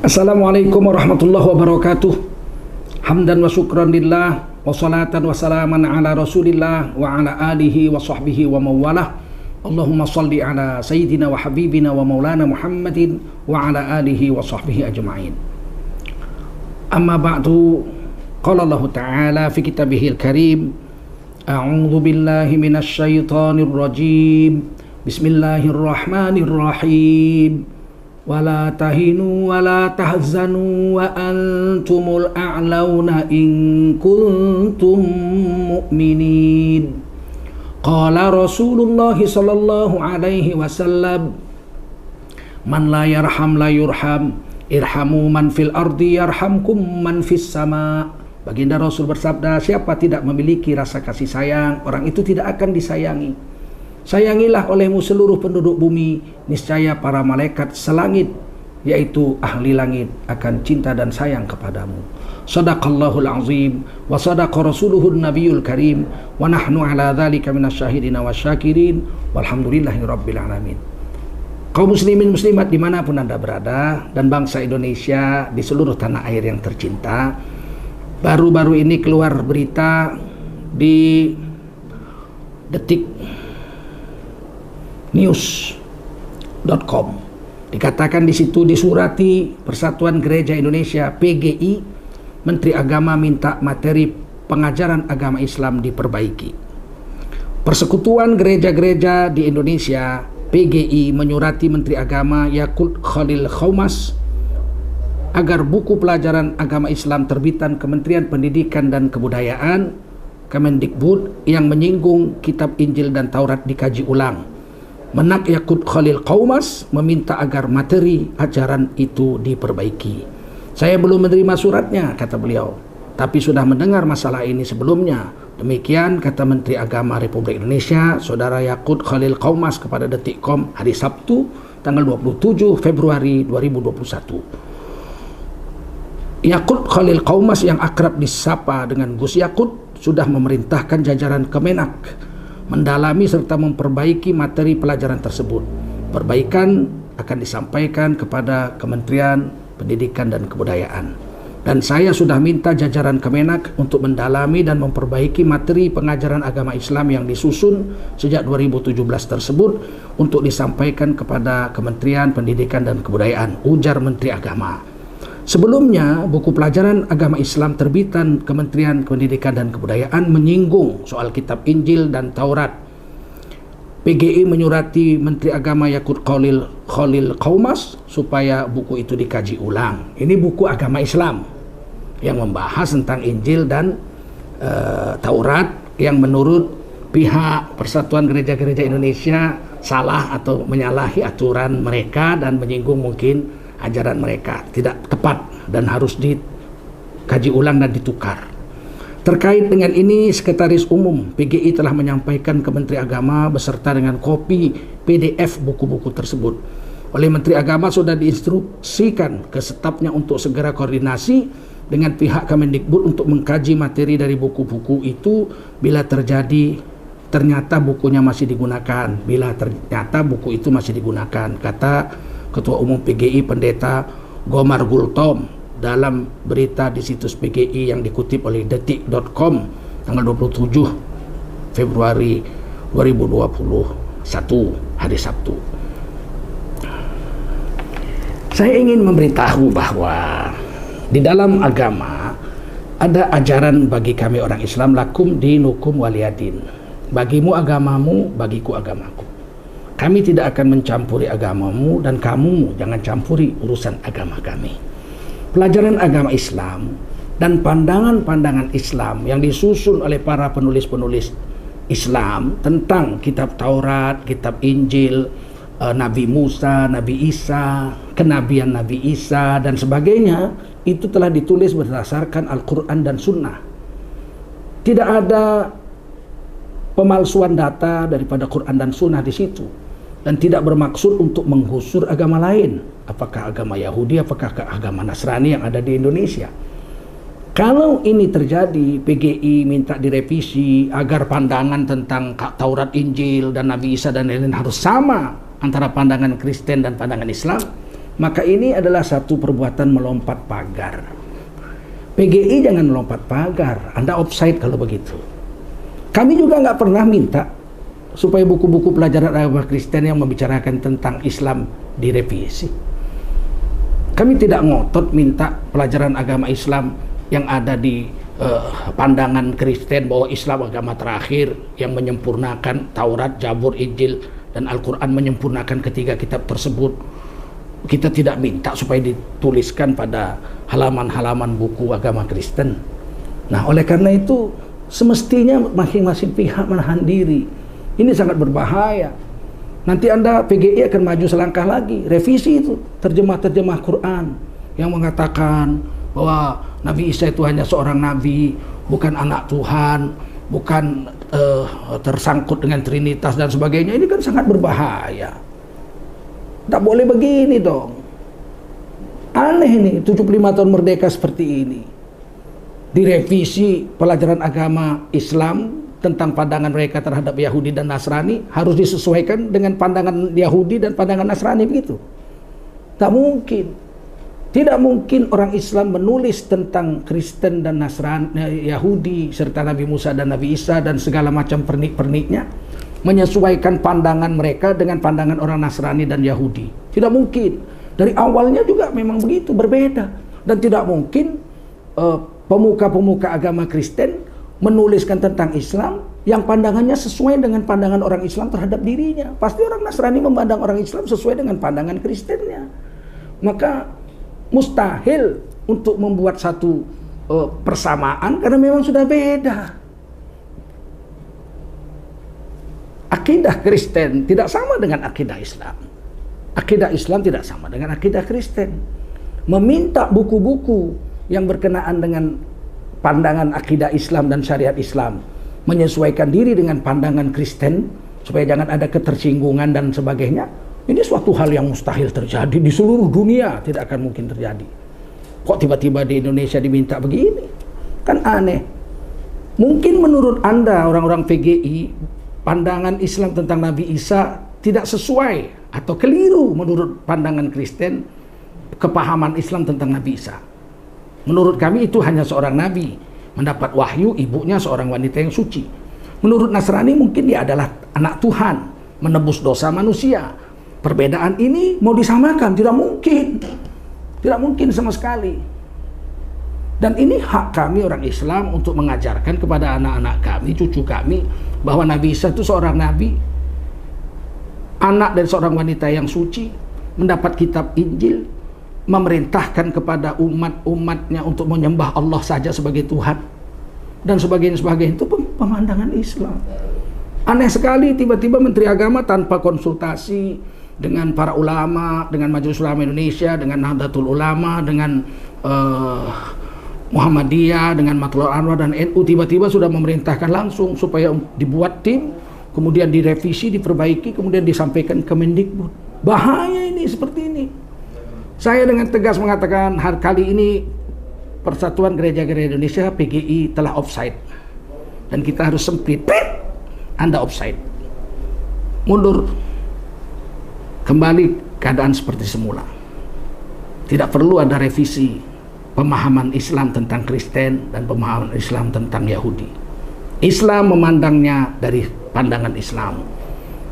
Assalamualaikum warahmatullahi wabarakatuh. Hamdan wa syukran lillah wa salatan wa salaman ala rasulillah wa ala alihi wa sahbihi wa mawalah. Allahumma salli ala sayyidina wa habibina wa maulana Muhammadin wa ala alihi wa sahbihi ajma'in. Amma ba'du, qala Allah ta'ala fi kitabihil karim, a'udzu billahi minasy syaithanir rajim. Bismillahirrahmanirrahim. Wala tahinu wala tahzanu wa antumul a'launa in kuntum mu'minin. Qala Rasulullah sallallahu alaihi wasallam, man la yarham la yurham, irhamu man fil ardi yarhamkum man fis sama. Baginda Rasul bersabda, siapa tidak memiliki rasa kasih sayang, orang itu tidak akan disayangi. Sayangilah olehmu seluruh penduduk bumi, niscaya para malaikat selangit, yaitu ahli langit, akan cinta dan sayang kepadamu. Shadaqallahul azim wa sadaqa rasuluhun nabiyul karim wa nahnu ala dzalika minasyahidina wasyakirin walhamdulillahi rabbil alamin. Kaum muslimin muslimat dimanapun Anda berada, dan bangsa Indonesia di seluruh tanah air yang tercinta, baru-baru ini keluar berita di detiknews.com. Dikatakan di situ, disurati Persatuan Gereja Indonesia PGI, Menteri Agama minta materi pengajaran agama Islam diperbaiki. Persekutuan Gereja-Gereja di Indonesia PGI menyurati Menteri Agama Yakut Khalil Qaumas agar buku pelajaran agama Islam terbitan Kementerian Pendidikan dan Kebudayaan Kemendikbud yang menyinggung kitab Injil dan Taurat dikaji ulang. Menak Yakut Khalil Qaumas meminta agar materi ajaran itu diperbaiki. Saya belum menerima suratnya, kata beliau, tapi sudah mendengar masalah ini sebelumnya. Demikian kata Menteri Agama Republik Indonesia, Saudara Yakut Khalil Qaumas kepada Detik.com hari Sabtu, tanggal 27 Februari 2021. Yakut Khalil Qaumas yang akrab disapa dengan Gus Yakut sudah memerintahkan jajaran Kemenak mendalami serta memperbaiki materi pelajaran tersebut. Perbaikan akan disampaikan kepada Kementerian Pendidikan dan Kebudayaan. Dan saya sudah minta jajaran Kemenak untuk mendalami dan memperbaiki materi pengajaran agama Islam yang disusun sejak 2017 tersebut untuk disampaikan kepada Kementerian Pendidikan dan Kebudayaan, ujar Menteri Agama. Sebelumnya, buku pelajaran agama Islam terbitan Kementerian Pendidikan dan Kebudayaan menyinggung soal kitab Injil dan Taurat. PGI menyurati Menteri Agama Yakut Khalil Qaumas supaya buku itu dikaji ulang. Ini buku agama Islam yang membahas tentang Injil dan Taurat yang menurut pihak Persatuan Gereja-Gereja Indonesia salah atau menyalahi aturan mereka dan menyinggung mungkin ajaran mereka, tidak tepat dan harus dikaji ulang dan ditukar. Terkait dengan ini, Sekretaris Umum PGI telah menyampaikan ke Menteri Agama beserta dengan kopi PDF buku-buku tersebut. Oleh Menteri Agama sudah diinstruksikan ke stafnya untuk segera koordinasi dengan pihak Kemendikbud untuk mengkaji materi dari buku-buku itu bila ternyata bukunya masih digunakan. Bila ternyata buku itu masih digunakan, kata Ketua Umum PGI Pendeta Gomar Gultom dalam berita di situs PGI yang dikutip oleh Detik.com tanggal 27 Februari 2021 hari Sabtu. Saya ingin memberitahu bahwa di dalam agama ada ajaran bagi kami orang Islam, lakum dinukum waliyadin. Bagimu agamamu, bagiku agamaku. Kami tidak akan mencampuri agamamu dan kamu jangan campuri urusan agama kami. Pelajaran agama Islam dan pandangan-pandangan Islam yang disusun oleh para penulis-penulis Islam tentang kitab Taurat, kitab Injil, Nabi Musa, Nabi Isa, kenabian Nabi Isa dan sebagainya, itu telah ditulis berdasarkan Al-Quran dan Sunnah. Tidak ada pemalsuan data daripada Quran dan Sunnah di situ. Dan tidak bermaksud untuk menggusur agama lain, apakah agama Yahudi, apakah agama Nasrani yang ada di Indonesia. Kalau ini terjadi, PGI minta direvisi agar pandangan tentang Taurat, Injil, dan Nabi Isa dan lain-lain harus sama antara pandangan Kristen dan pandangan Islam. maka ini adalah satu perbuatan melompat pagar. PGI jangan melompat pagar, Anda offside kalau begitu. Kami juga nggak pernah minta supaya buku-buku pelajaran agama Kristen yang membicarakan tentang Islam direvisi. Kami tidak ngotot minta pelajaran agama Islam yang ada di pandangan Kristen bahwa Islam agama terakhir yang menyempurnakan Taurat, Zabur, Injil, dan Al-Quran menyempurnakan ketiga kitab tersebut. Kita tidak minta supaya dituliskan pada halaman-halaman buku agama Kristen. Nah, oleh karena itu semestinya masing-masing pihak menahan diri. Ini sangat berbahaya. Nanti Anda PGI akan maju selangkah lagi, revisi itu terjemah-terjemah Quran yang mengatakan bahwa Nabi Isa itu hanya seorang nabi, bukan anak Tuhan, bukan tersangkut dengan Trinitas dan sebagainya. Ini kan sangat berbahaya. Tak boleh begini dong. Aneh nih, 75 tahun merdeka seperti ini. Direvisi pelajaran agama Islam tentang pandangan mereka terhadap Yahudi dan Nasrani harus disesuaikan dengan pandangan Yahudi dan pandangan Nasrani, begitu. Tak mungkin. Tidak mungkin orang Islam menulis tentang Kristen dan Nasrani, Yahudi, serta Nabi Musa dan Nabi Isa dan segala macam pernik-perniknya, menyesuaikan pandangan mereka dengan pandangan orang Nasrani dan Yahudi. Tidak mungkin. Dari awalnya juga memang begitu, berbeda. Dan tidak mungkin pemuka-pemuka agama Kristen menuliskan tentang Islam yang pandangannya sesuai dengan pandangan orang Islam terhadap dirinya. Pasti orang Nasrani memandang orang Islam sesuai dengan pandangan Kristennya. Maka mustahil untuk membuat satu persamaan karena memang sudah beda. Akidah Kristen tidak sama dengan akidah Islam. Akidah Islam tidak sama dengan akidah Kristen. Meminta buku-buku yang berkenaan dengan pandangan akidah Islam dan syariat Islam menyesuaikan diri dengan pandangan Kristen supaya jangan ada ketersinggungan dan sebagainya, ini suatu hal yang mustahil terjadi di seluruh dunia, tidak akan mungkin terjadi. Kok tiba-tiba di Indonesia diminta begini? Kan aneh. Mungkin menurut Anda orang-orang PGI pandangan Islam tentang Nabi Isa tidak sesuai atau keliru menurut pandangan Kristen kepahaman Islam tentang Nabi Isa. Menurut kami itu hanya seorang nabi, mendapat wahyu, ibunya seorang wanita yang suci. Menurut Nasrani mungkin dia adalah anak Tuhan, menebus dosa manusia. Perbedaan ini mau disamakan, tidak mungkin. Tidak mungkin sama sekali. Dan ini hak kami orang Islam untuk mengajarkan kepada anak-anak kami, cucu kami, bahwa Nabi Isa itu seorang nabi, anak dari seorang wanita yang suci, mendapat kitab Injil, memerintahkan kepada umat-umatnya untuk menyembah Allah saja sebagai Tuhan, dan sebagainya. Itu pemandangan Islam. Aneh sekali tiba-tiba Menteri Agama tanpa konsultasi dengan para ulama, dengan Majelis Ulama Indonesia, dengan Nahdlatul Ulama, dengan Muhammadiyah, dengan Matlul Anwar dan NU, tiba-tiba sudah memerintahkan langsung supaya dibuat tim, kemudian direvisi, diperbaiki, kemudian disampaikan ke Mendikbud. Bahaya ini, seperti ini. Saya dengan tegas mengatakan kali ini Persatuan Gereja-Gereja Indonesia PGI telah offside. Dan kita harus sempit. Anda offside. Mundur. Kembali keadaan seperti semula. Tidak perlu ada revisi pemahaman Islam tentang Kristen dan pemahaman Islam tentang Yahudi. Islam memandangnya dari pandangan Islam.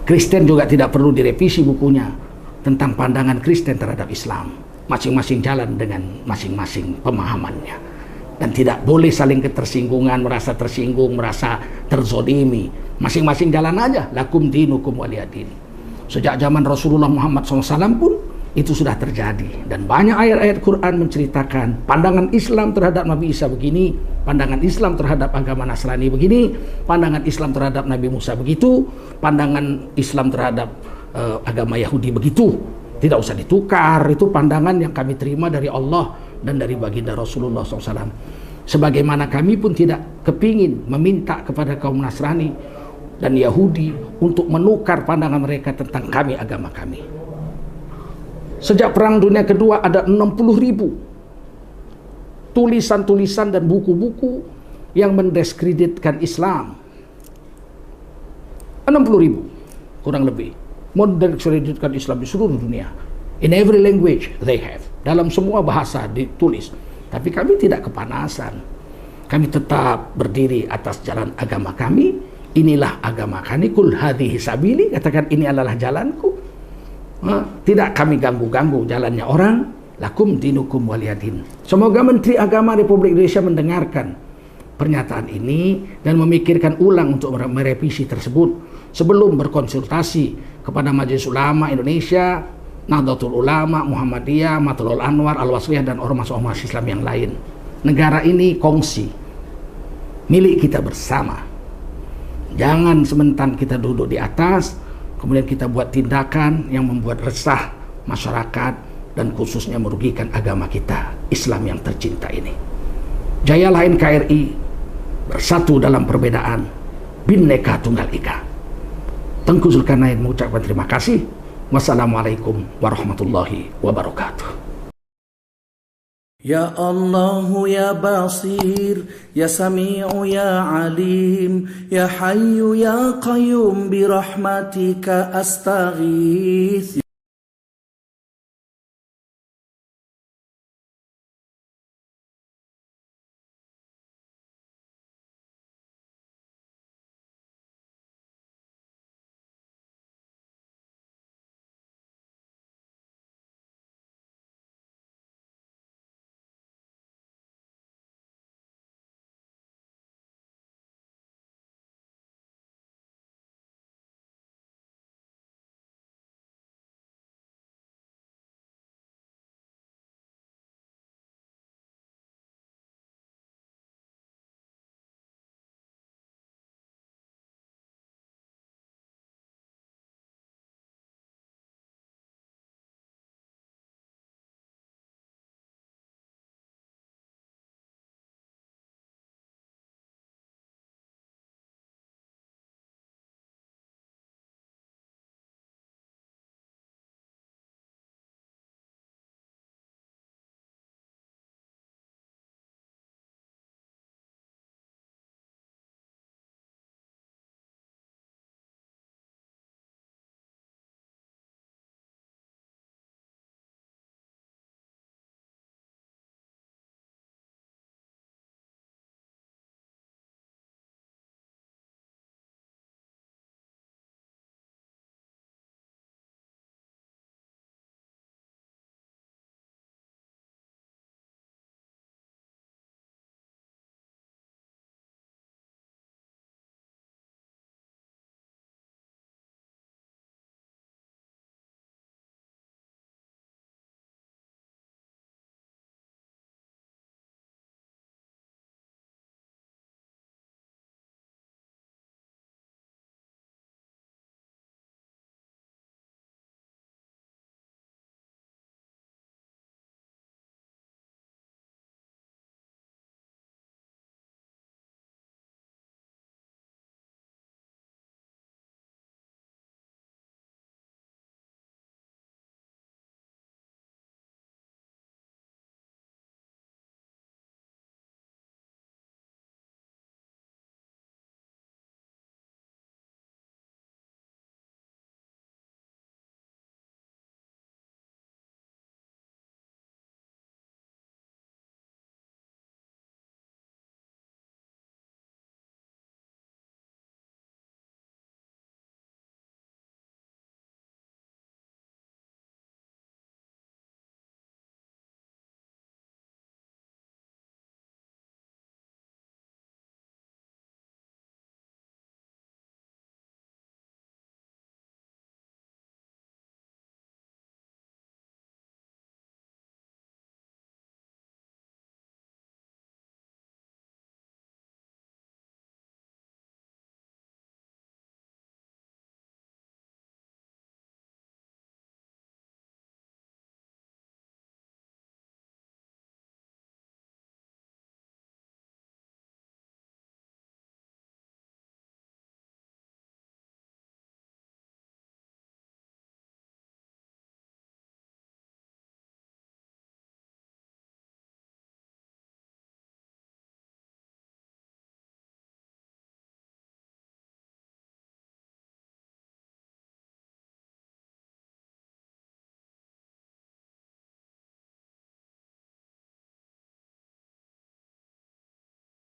Kristen juga tidak perlu direvisi bukunya tentang pandangan Kristen terhadap Islam. Masing-masing jalan dengan masing-masing pemahamannya. Dan tidak boleh saling ketersinggungan, merasa tersinggung, merasa terzolimi. Masing-masing jalan aja. Lakum dinukum waliyadin. Sejak zaman Rasulullah Muhammad SAW pun itu sudah terjadi. Dan banyak ayat-ayat Quran menceritakan pandangan Islam terhadap Nabi Isa begini, pandangan Islam terhadap agama Nasrani begini, pandangan Islam terhadap Nabi Musa begitu, pandangan Islam terhadap agama Yahudi begitu. Tidak usah ditukar, itu pandangan yang kami terima dari Allah dan dari baginda Rasulullah SAW. Sebagaimana kami pun tidak kepingin meminta kepada kaum Nasrani dan Yahudi untuk menukar pandangan mereka tentang kami, agama kami. Sejak Perang Dunia Kedua ada 60.000 tulisan-tulisan dan buku-buku yang mendiskreditkan Islam. 60.000 kurang lebih mendiskreditkan Islam di seluruh dunia. In every language they have. Dalam semua bahasa ditulis. Tapi kami tidak kepanasan. Kami tetap berdiri atas jalan agama kami. Inilah agama kami. Kul hadhihi sabili. Katakan ini adalah jalanku. Tidak kami ganggu-ganggu jalannya orang. Lakum dinukum waliyadin. Semoga Menteri Agama Republik Indonesia mendengarkan pernyataan ini dan memikirkan ulang untuk merevisi tersebut sebelum berkonsultasi kepada Majelis Ulama Indonesia, Nahdlatul Ulama, Muhammadiyah, Matlul Anwar, Al-Wasliyah, dan ormas-ormas Islam yang lain. Negara ini kongsi, milik kita bersama. Jangan sementara kita duduk di atas, kemudian kita buat tindakan yang membuat resah masyarakat dan khususnya merugikan agama kita, Islam yang tercinta ini. Jayalah NKRI, bersatu dalam perbedaan, Bhinneka Tunggal Ika. Tengku Zulkarnain mengucapkan terima kasih. Wassalamualaikum warahmatullahi wabarakatuh. Ya Allah ya Basir, ya Sami'u ya Alim, ya Hayyu ya Qayyum, birahmatika astaghith.